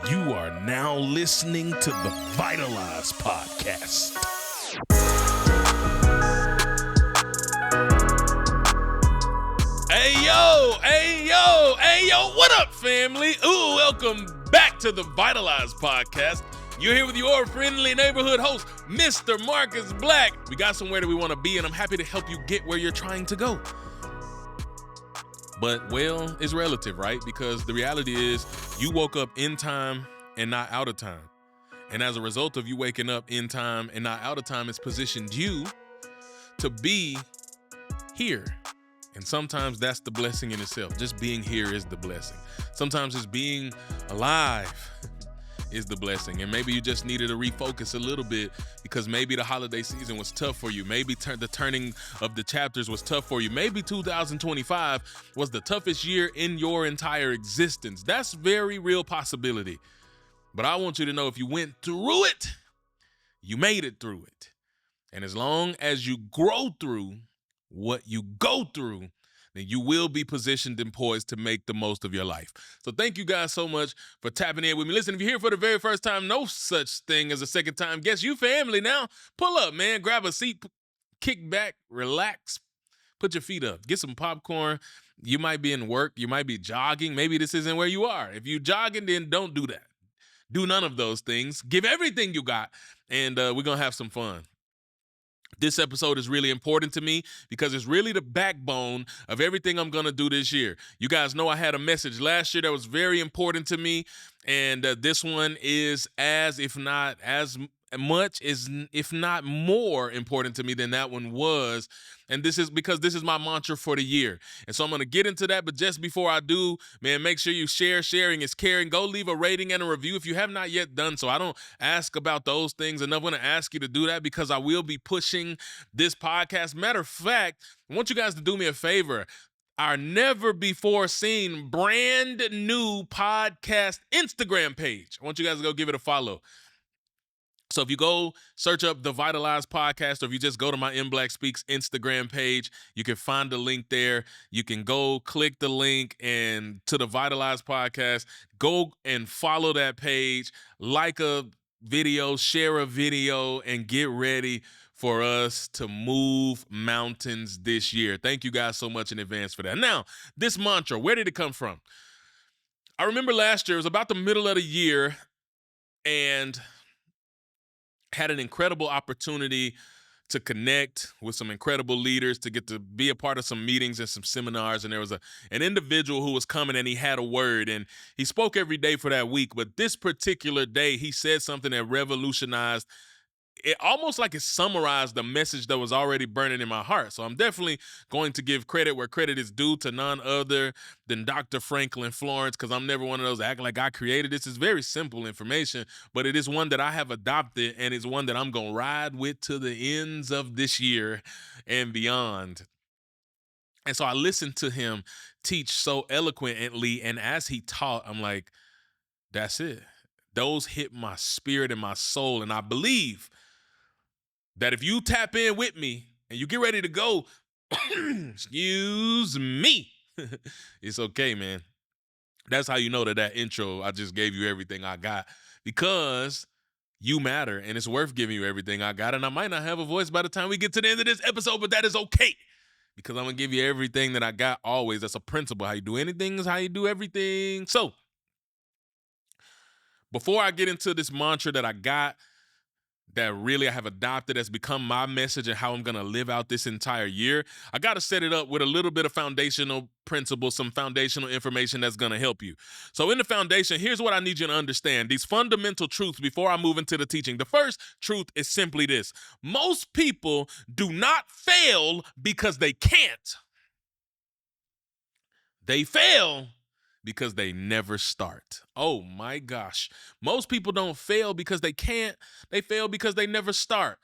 You are now listening to the Vitalize Podcast. Hey yo, what up, family? Welcome back to the Vitalize Podcast. You're here with your friendly neighborhood host, Mr. Marcus Black. We got somewhere that we want to be, and I'm happy to help you get where you're trying to go. But, well, it's relative, right? Because the reality is you woke up in time and not out of time. And as a result of you waking up in time and not out of time, it's positioned you to be here. And sometimes that's the blessing in itself. Just being here is the blessing. Sometimes just being alive is the blessing. And maybe you just needed to refocus a little bit because maybe the holiday season was tough for you. Maybe the turning of the chapters was tough for you. Maybe 2025 was the toughest year in your entire existence. That's very real possibility. But I want you to know if you went through it, you made it through it. And as long as you grow through what you go through, then you will be positioned and poised to make the most of your life. So thank you guys so much for tapping in with me. Listen, if you're here for the very first time, no such thing as a second time guest. You family now. Pull up, man. Grab a seat, kick back, relax, put your feet up, get some popcorn. You might be in work. You might be jogging. Maybe this isn't where you are. If you're jogging, then don't do that. Do none of those things. Give everything you got, and we're going to have some fun. This episode is really important to me because it's really the backbone of everything I'm going to do this year. You guys know I had a message last year that was very important to me, and this one is if not as much, if not more important to me than that one was. And this is because this is my mantra for the year. And so I'm going to get into that. But just before I do, man, make sure you share. Sharing is caring. Go leave a rating and a review if you have not yet done so. I don't ask about those things, and I'm going to ask you to do that because I will be pushing this podcast. Matter of fact, I want you guys to do me a favor. Our never before seen brand new podcast Instagram page. I want you guys to go give it a follow. So if you go search up the Vitalize Podcast, or if you just go to my M Black Speaks Instagram page, you can find the link there. You can go click the link and to the Vitalize Podcast, go and follow that page, like a video, share a video, and get ready for us to move mountains this year. Thank you guys so much in advance for that. Now, this mantra, where did it come from? I remember last year, it was about the middle of the year, and had an incredible opportunity to connect with some incredible leaders, to get to be a part of some meetings and some seminars. And there was an individual who was coming, and he had a word, and he spoke every day for that week. But this particular day, he said something that revolutionized it, almost like it summarized the message that was already burning in my heart. So I'm definitely going to give credit where credit is due to none other than Dr. Franklin Florence, because I'm never one of those acting like I created this. It's very simple information, but it is one that I have adopted, and it's one that I'm going to ride with to the ends of this year and beyond. And so I listened to him teach so eloquently, and as he taught, I'm like, that's it. Those hit my spirit and my soul, and I believe that if you tap in with me and you get ready to go, excuse me, it's okay, man. That's how you know that intro, I just gave you everything I got, because you matter, and it's worth giving you everything I got. And I might not have a voice by the time we get to the end of this episode, but that is okay, because I'm going to give you everything that I got always. That's a principle. How you do anything is how you do everything. So before I get into this mantra that I got, that really I have adopted, has become my message and how I'm going to live out this entire year, I got to set it up with a little bit of foundational principles, some foundational information that's going to help you. So in the foundation, here's what I need you to understand. These fundamental truths before I move into the teaching. The first truth is simply this: most people do not fail because they can't. They fail because they never start. Oh my gosh. Most people don't fail because they can't. They fail because they never start.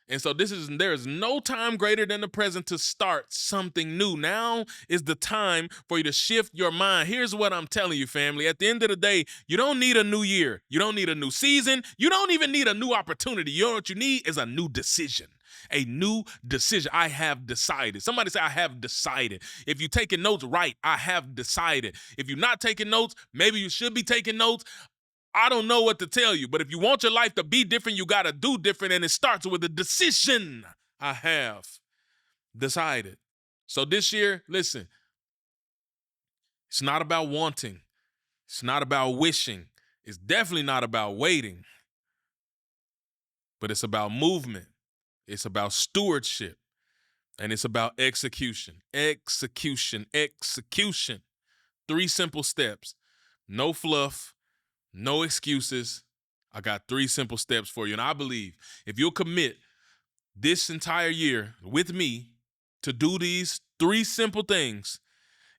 And so there is no time greater than the present to start something new. Now is the time for you to shift your mind. Here's what I'm telling you, family. At the end of the day, you don't need a new year. You don't need a new season. You don't even need a new opportunity. You know what you need is a new decision. A new decision. I have decided. Somebody say, I have decided. If you're taking notes, right, I have decided. If you're not taking notes, maybe you should be taking notes. I don't know what to tell you, but if you want your life to be different, you got to do different, and it starts with a decision. I have decided. So this year, listen, it's not about wanting. It's not about wishing. It's definitely not about waiting, but it's about movement. It's about stewardship, and it's about execution. Execution. 3 simple steps. No fluff, no excuses. I got 3 simple steps for you. And I believe if you'll commit this entire year with me to do these 3 simple things,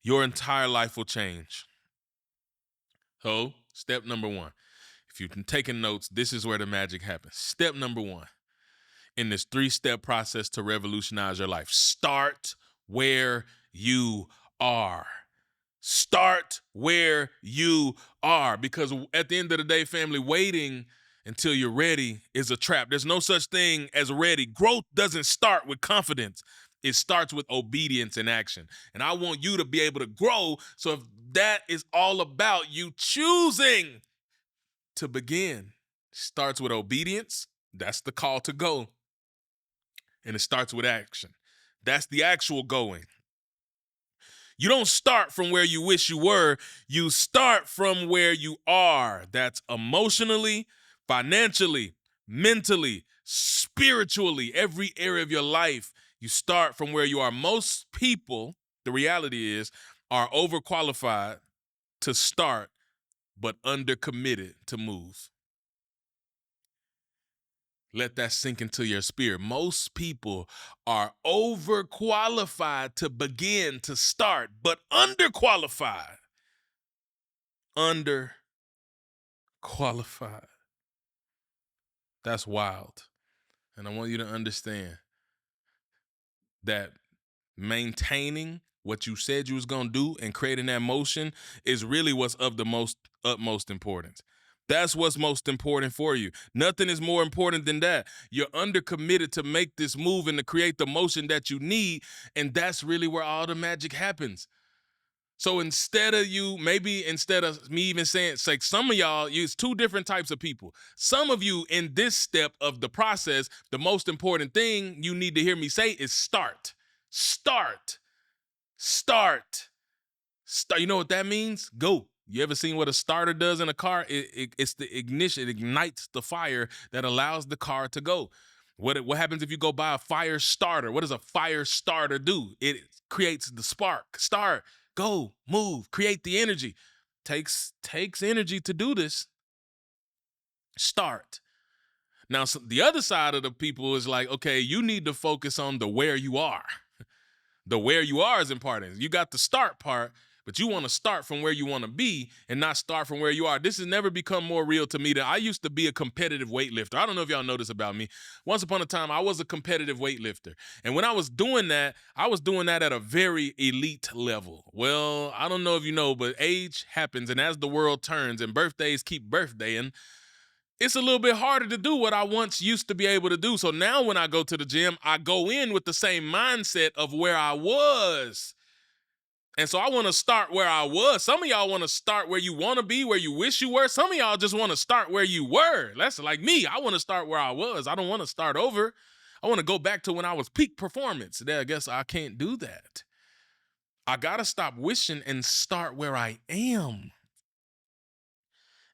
your entire life will change. So, step number 1. If you've been taking notes, this is where the magic happens. Step number 1 in this 3-step process to revolutionize your life. Start where you are. Start where you are. Because at the end of the day, family, waiting until you're ready is a trap. There's no such thing as ready. Growth doesn't start with confidence. It starts with obedience and action. And I want you to be able to grow. So if that is all about you choosing to begin, starts with obedience. That's the call to go. And it starts with action. That's the actual going. You don't start from where you wish you were. You start from where you are. That's emotionally, financially, mentally, spiritually, every area of your life. You start from where you are. Most people, the reality is, are overqualified to start, but undercommitted to move. Let that sink into your spirit. Most people are overqualified to begin, to start, but underqualified. Underqualified. That's wild. And I want you to understand that maintaining what you said you was going to do and creating that motion is really what's of the utmost importance. That's what's most important for you. Nothing is more important than that. You're undercommitted to make this move and to create the motion that you need, and that's really where all the magic happens. So instead of me even saying, it's like some of y'all, it's 2 different types of people. Some of you in this step of the process, the most important thing you need to hear me say is start. Start. Start. Start. You know what that means? Go. You ever seen what a starter does in a car? It's the ignition. It ignites the fire that allows the car to go. What happens if you go buy a fire starter? What does a fire starter do? It creates the spark. Start, go, move, create the energy. Takes energy to do this. Start. Now, the other side of the people is like, okay, you need to focus on the where you are. The where you are is important. You got the start part, but you want to start from where you want to be and not start from where you are. This has never become more real to me than I used to be a competitive weightlifter. I don't know if y'all know this about me. Once upon a time, I was a competitive weightlifter. And when I was doing that at a very elite level. Well, I don't know if you know, but age happens. And as the world turns and birthdays keep birthdaying, it's a little bit harder to do what I once used to be able to do. So now when I go to the gym, I go in with the same mindset of where I was. And so I want to start where I was. Some of y'all want to start where you want to be, where you wish you were. Some of y'all just want to start where you were. That's like me. I want to start where I was. I don't want to start over. I want to go back to when I was peak performance. I guess I can't do that. I got to stop wishing and start where I am.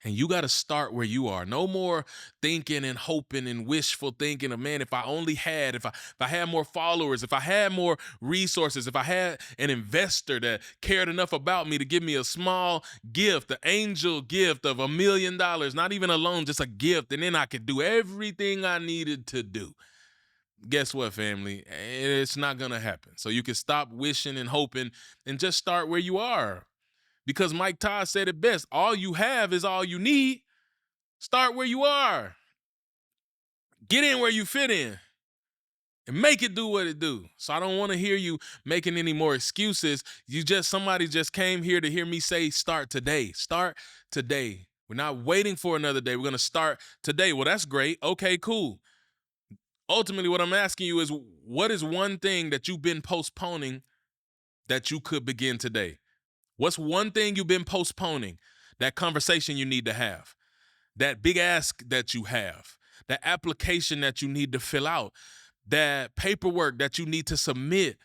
And you got to start where you are. No more thinking and hoping and wishful thinking of, man, if I only had, if I had more followers, if I had more resources, if I had an investor that cared enough about me to give me a small gift, an angel gift of $1 million, not even a loan, just a gift, and then I could do everything I needed to do. Guess what, family? It's not going to happen. So you can stop wishing and hoping and just start where you are. Because Mike Todd said it best, all you have is all you need. Start where you are. Get in where you fit in. And make it do what it do. So I don't want to hear you making any more excuses. Somebody just came here to hear me say start today. Start today. We're not waiting for another day. We're going to start today. Well, that's great. Okay, cool. Ultimately, what I'm asking you is, what is one thing that you've been postponing that you could begin today? What's one thing you've been postponing? That conversation you need to have. that big ask that you have, that application that you need to fill out, that paperwork that you need to submit.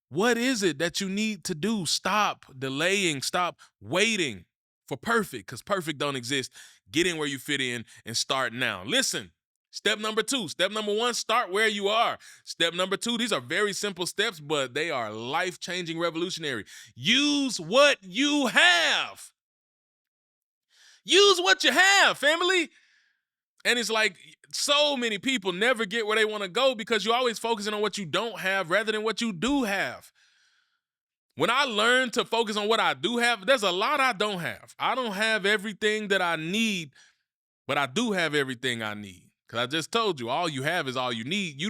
What is it that you need to do? Stop delaying, stop waiting for perfect, because perfect don't exist. Get in where you fit in and start now. Listen, step number 2. Step number 1, start where you are. Step number 2, these are very simple steps, but they are life-changing, revolutionary. Use what you have. Use what you have, family. And it's like so many people never get where they want to go because you're always focusing on what you don't have rather than what you do have. When I learned to focus on what I do have, there's a lot I don't have. I don't have everything that I need, but I do have everything I need. Because I just told you, all you have is all you need.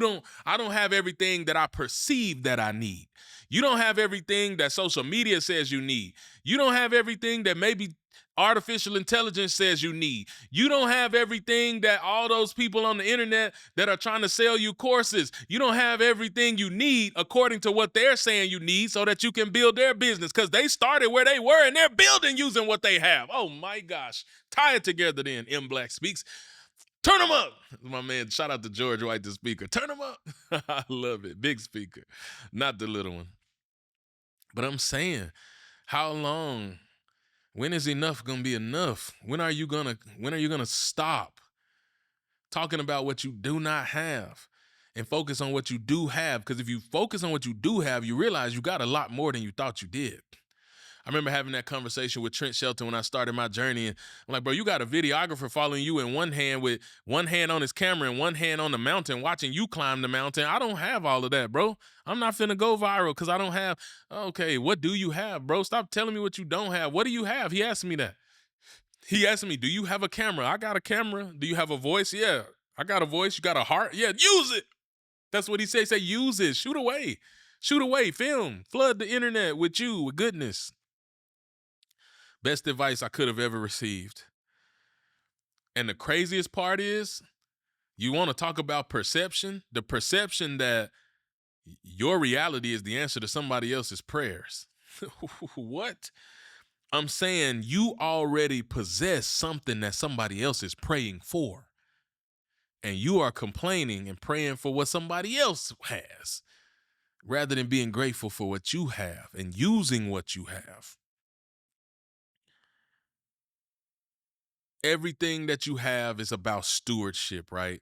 I don't have everything that I perceive that I need. You don't have everything that social media says you need. You don't have everything that maybe artificial intelligence says you need. You don't have everything that all those people on the internet that are trying to sell you courses. You don't have everything you need according to what they're saying you need so that you can build their business, because they started where they were and they're building using what they have. Oh my gosh. Tie it together then, M Black Speaks. Turn them up. My man, shout out to George White, the speaker. Turn them up. I love it. Big speaker, not the little one. But I'm saying, how long? When is enough gonna be enough? When are you gonna stop talking about what you do not have and focus on what you do have? Because if you focus on what you do have, you realize you got a lot more than you thought you did. I remember having that conversation with Trent Shelton when I started my journey. And I'm like, bro, you got a videographer following you in one hand with one hand on his camera and one hand on the mountain, watching you climb the mountain. I don't have all of that, bro. I'm not finna go viral because I don't have. Okay, what do you have, bro? Stop telling me what you don't have. What do you have? He asked me that. He asked me, do you have a camera? I got a camera. Do you have a voice? Yeah, I got a voice. You got a heart? Yeah, use it. That's what he said. He said, use it. Shoot away. Shoot away. Film. Flood the internet with you, with goodness. Best advice I could have ever received. And the craziest part is, you want to talk about perception? The perception that your reality is the answer to somebody else's prayers. What? I'm saying you already possess something that somebody else is praying for. And you are complaining and praying for what somebody else has, rather than being grateful for what you have and using what you have. Everything that you have is about stewardship, right?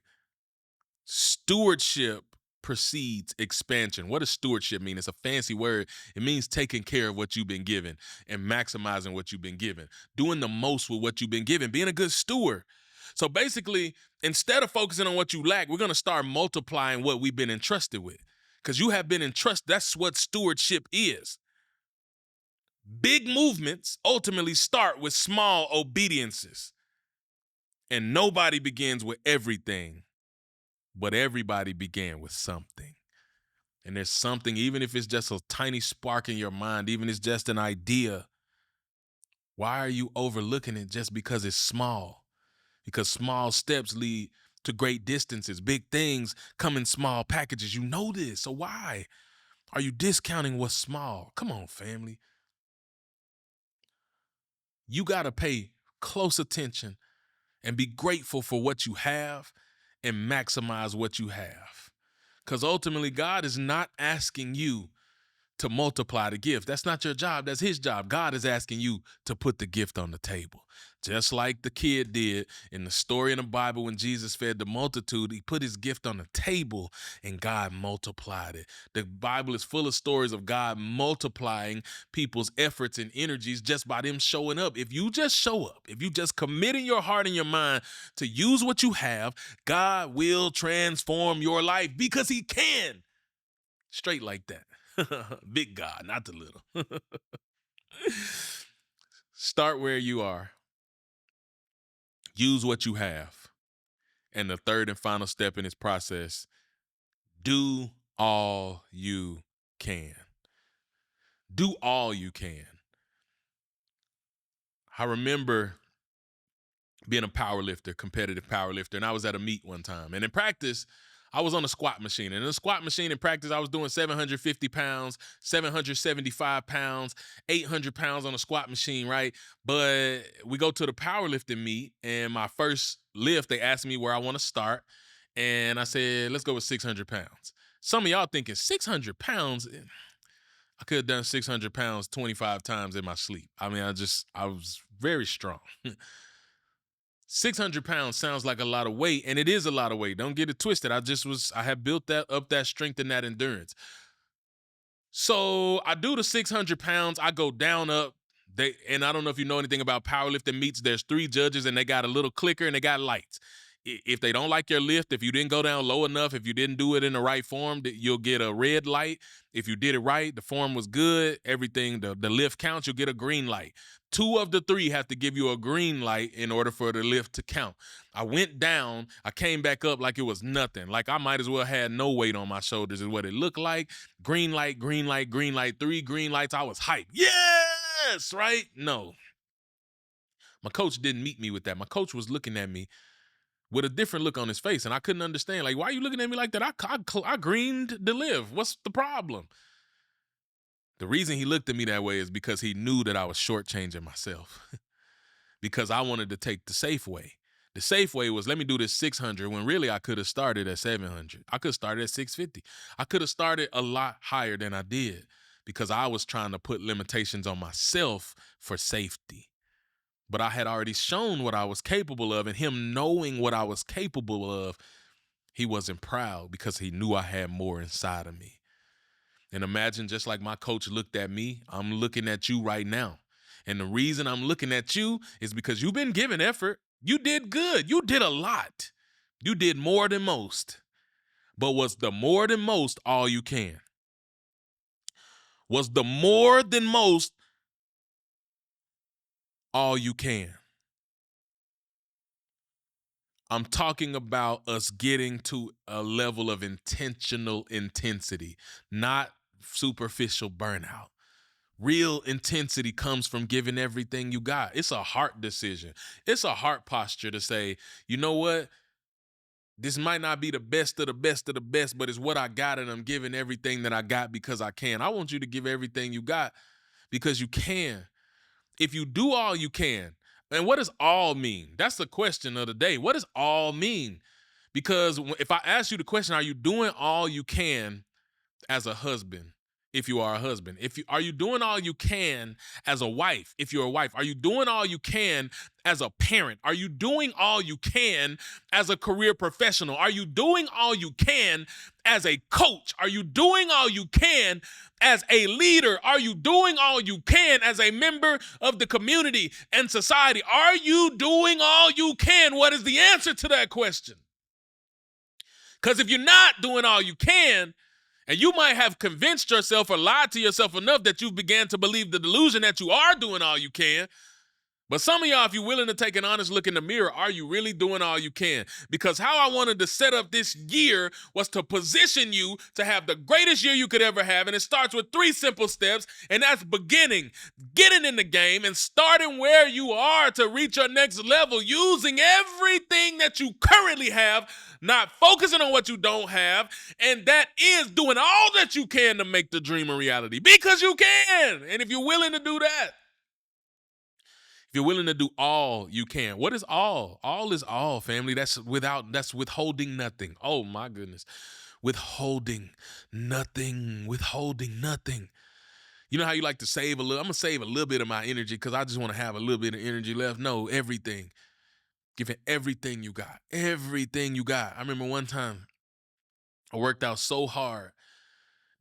Stewardship precedes expansion. What does stewardship mean? It's a fancy word. It means taking care of what you've been given and maximizing what you've been given, doing the most with what you've been given, being a good steward. So basically, instead of focusing on what you lack, we're going to start multiplying what we've been entrusted with, because you have been entrusted. That's what stewardship is. Big movements ultimately start with small obediences. And nobody begins with everything, but everybody began with something. And there's something, even if it's just a tiny spark in your mind, even if it's just an idea, why are you overlooking it just because it's small? Because small steps lead to great distances. Big things come in small packages. You know this. So why are you discounting what's small? Come on, family. You got to pay close attention and be grateful for what you have and maximize what you have. Because ultimately, God is not asking you to multiply the gift. That's not your job. That's his job. God is asking you to put the gift on the table. Just like the kid did in the story in the Bible when Jesus fed the multitude, he put his gift on the table and God multiplied it. The Bible is full of stories of God multiplying people's efforts and energies just by them showing up. If you just show up, if you just commit in your heart and your mind to use what you have, God will transform your life because he can. Straight like that. Big God, not the little. Start where you are. Use what you have. And the third and final step in this process, do all you can. Do all you can. I remember being a power lifter, competitive power lifter, and I was at a meet one time. And in practice, I was on a squat machine. And in the squat machine in practice, I was doing 750 pounds, 775 pounds, 800 pounds on a squat machine, right? But we go to the powerlifting meet, and my first lift, they asked me where I want to start. And I said, let's go with 600 pounds. Some of y'all thinking 600 pounds, I could have done 600 pounds 25 times in my sleep. I mean, I was very strong. 600 pounds sounds like a lot of weight, and it is a lot of weight. Don't get it twisted. I have built that strength and that endurance. So I do the 600 pounds. I go down, up. And I don't know if you know anything about powerlifting meets. There's 3 judges, and they got a little clicker, and they got lights. If they don't like your lift, if you didn't go down low enough, if you didn't do it in the right form, you'll get a red light. If you did it right, the form was good, everything, the lift counts, you'll get a green light. 2 of the 3 have to give you a green light in order for the lift to count. I went down, I came back up like it was nothing. Like I might as well had no weight on my shoulders is what it looked like. Green light, green light, green light, 3 green lights. I was hyped. Yes, right? No. My coach didn't meet me with that. My coach was looking at me with a different look on his face, and I couldn't understand. Like, why are you looking at me like that? I greened the lift. What's the problem? The reason he looked at me that way is because he knew that I was shortchanging myself because I wanted to take the safe way. The safe way was, let me do this 600 when really I could have started at 700. I could have started at 650. I could have started a lot higher than I did because I was trying to put limitations on myself for safety. But I had already shown what I was capable of, and him knowing what I was capable of, he wasn't proud because he knew I had more inside of me. And imagine, just like my coach looked at me, I'm looking at you right now. And the reason I'm looking at you is because you've been giving effort. You did good. You did a lot. You did more than most. But was the more than most all you can? Was the more than most all you can? I'm talking about us getting to a level of intentional intensity, not superficial burnout. Real intensity comes from giving everything you got. It's a heart decision. It's a heart posture to say, you know what? This might not be the best of the best of the best, but it's what I got, and I'm giving everything that I got because I can. I want you to give everything you got because you can. If you do all you can, and what does all mean? That's the question of the day. What does all mean? Because if I ask you the question, are you doing all you can as a husband? If you are a husband, are you doing all you can as a wife? If you're a wife, are you doing all you can as a parent? Are you doing all you can as a career professional? Are you doing all you can as a coach? Are you doing all you can as a leader? Are you doing all you can as a member of the community and society? Are you doing all you can? What is the answer to that question? Because if you're not doing all you can, and you might have convinced yourself or lied to yourself enough that you began to believe the delusion that you are doing all you can. But some of y'all, if you're willing to take an honest look in the mirror, are you really doing all you can? Because how I wanted to set up this year was to position you to have the greatest year you could ever have. And it starts with 3 simple steps, and that's beginning, getting in the game, and starting where you are to reach your next level, using everything that you currently have, not focusing on what you don't have, and that is doing all that you can to make the dream a reality, because you can. And if you're willing to do that, if you're willing to do all you can. What is all? All is all, family. That's withholding nothing. Oh my goodness. Withholding nothing. Withholding nothing. You know how you like to save a little? I'm going to save a little bit of my energy because I just want to have a little bit of energy left. No, everything. Giving everything you got. Everything you got. I remember one time I worked out so hard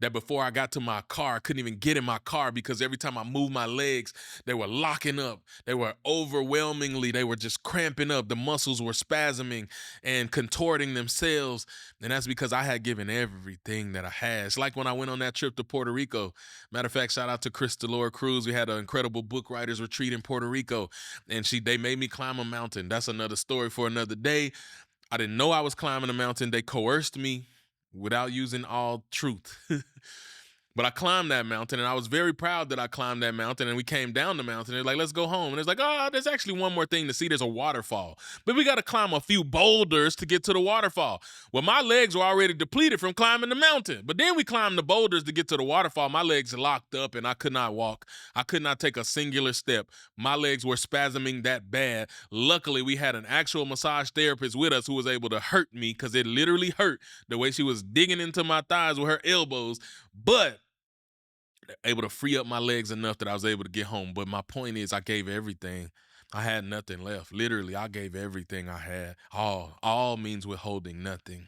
that before I got to my car, I couldn't even get in my car because every time I moved my legs, they were locking up. They were they were just cramping up. The muscles were spasming and contorting themselves. And that's because I had given everything that I had. It's like when I went on that trip to Puerto Rico. Matter of fact, shout out to Chris Delore Cruz. We had an incredible book writers retreat in Puerto Rico. And they made me climb a mountain. That's another story for another day. I didn't know I was climbing a mountain. They coerced me without using all truth. But I climbed that mountain, and I was very proud that I climbed that mountain, and we came down the mountain. They're like, let's go home. And it's like, oh, there's actually one more thing to see. There's a waterfall. But we got to climb a few boulders to get to the waterfall. Well, my legs were already depleted from climbing the mountain. But then we climbed the boulders to get to the waterfall. My legs locked up, and I could not walk. I could not take a singular step. My legs were spasming that bad. Luckily, we had an actual massage therapist with us who was able to hurt me, because it literally hurt the way she was digging into my thighs with her elbows. But able to free up my legs enough that I was able to get home. But my point is, I gave everything. I had nothing left. Literally, I gave everything I had. All means withholding nothing.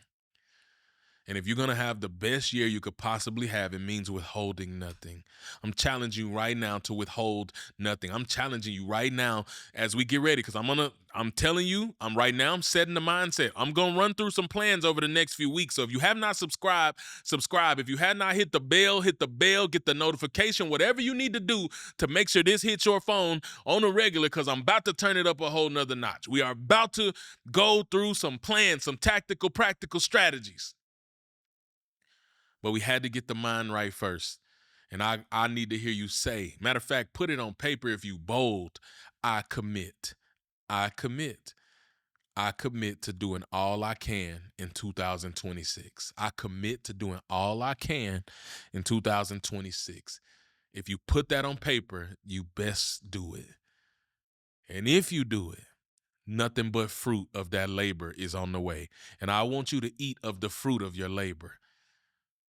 And if you're going to have the best year you could possibly have, it means withholding nothing. I'm challenging you right now to withhold nothing. I'm challenging you right now as we get ready, because I'm telling you, I'm setting the mindset. I'm going to run through some plans over the next few weeks. So if you have not subscribed, subscribe. If you have not hit the bell, get the notification, whatever you need to do to make sure this hits your phone on a regular, because I'm about to turn it up a whole nother notch. We are about to go through some plans, some tactical, practical strategies. But we had to get the mind right first. And I need to hear you say, matter of fact, put it on paper if you bold, I commit. I commit. I commit to doing all I can in 2026. I commit to doing all I can in 2026. If you put that on paper, you best do it. And if you do it, nothing but fruit of that labor is on the way. And I want you to eat of the fruit of your labor.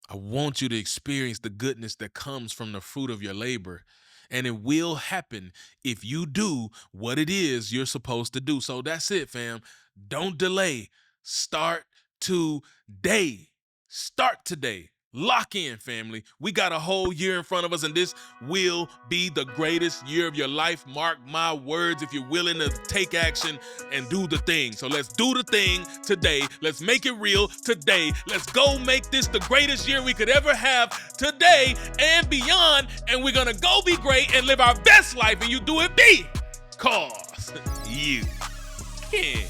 I want you to experience the goodness that comes from the fruit of your labor. And it will happen if you do what it is you're supposed to do. So that's it, fam. Don't delay. Start today. Start today. Lock in, family. We got a whole year in front of us, and this will be the greatest year of your life. Mark my words, if you're willing to take action and do the thing. So let's do the thing today. Let's make it real today. Let's go make this the greatest year we could ever have today and beyond. And we're going to go be great and live our best life. And you do it because you can.